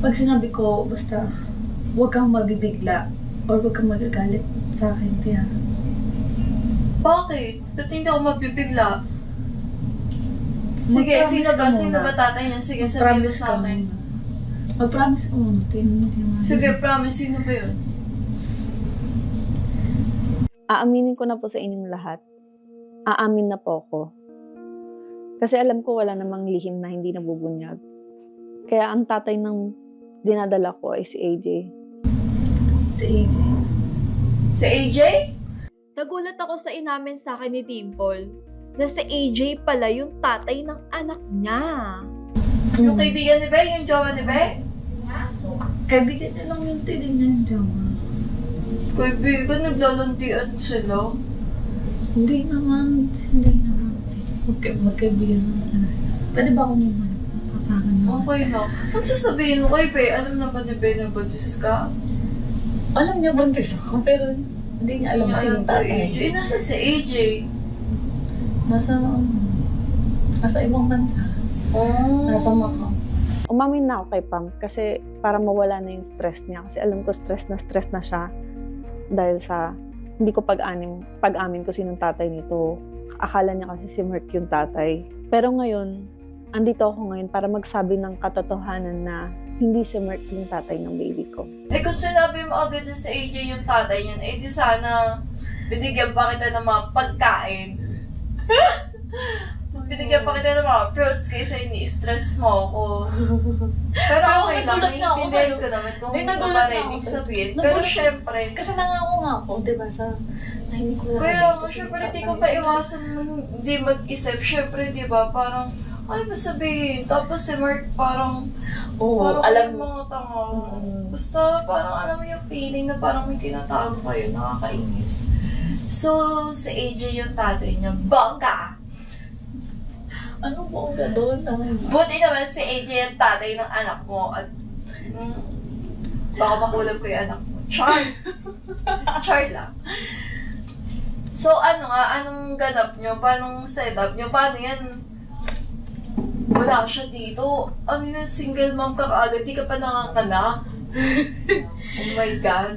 Pag sinabi ko, basta, huwag kang mabibigla or huwag kang magagalit sa akin, kaya. Bakit? Ba't hindi ako mabibigla? Sige, sino ba tatay niya? Sige, sabihin mo sa akin. Mag-promise ka muna. Sige, promise. Sino ba yun? Aaminin ko na po sa inyong lahat. Aamin na po ako. Kasi alam ko wala namang lihim na hindi nabubunyag. Kaya ang tatay ng dinadala ko ay si AJ. Si AJ? Si AJ? Nagulat ako sa inamin sa akin ni Dimple na si AJ pala yung tatay ng anak niya. Yung kaibigan ni Be? Yung jowa ni Be? Kaibigan niya lang yung tili niya yung jowa. Kaibigan, naglalantian sila? Hindi naman. Magkaibigan naman. Pwede ba akong naman? Okay lang. Ano sasabihin mo kay Be? Alam na ba ni Be na buntis ka? Alam niya buntis ako, pero hindi niya alam sino tatay. Nasa si AJ? Nasa ibang bansa. Oh. Nasa Macau. Umamin na ako kay Pam kasi para mawala na yung stress niya. Kasi alam ko stress na siya dahil sa hindi ko pag-amin ko sinong tatay nito. Akala niya kasi si Merk yung tatay. Pero ngayon, andito ako ngayon para magsabi ng katotohanan na hindi si Merk yung tatay ng baby ko. Eh kung sinabi mo agad na si AJ yung tatay niyan, eh di sana binigyan pa kita ng mga pagkain. Binigyan pa kita ng mga fruits kaysa ini-stress mo ako. Pero okay lang, naiintindihan ko naman kung hindi ko ba ready sabihin. Pero syempre, kasi nangako nga ako, diba, sa hindi ko na. Kaya syempre hindi ko pa iwasan hindi mag-isip. Syempre, diba, parang ay ba sabihin? Tapos si Mark parang parang alam yung mga tanga. Basta parang alam mo yung feeling na parang may tinatago kayo, nakakainis. So, si AJ yung tatay niya, bangga! Ano po ang doon? Buti naman si AJ yung tatay ng anak mo at baka makulab ko yung anak mo. Char! Char lang. So, anong ganap nyo? Paanong setup nyo? Paano yan? Wala siya dito. Ano yung single mom ka kaagad? Di ka pa nanganganak? Oh my God.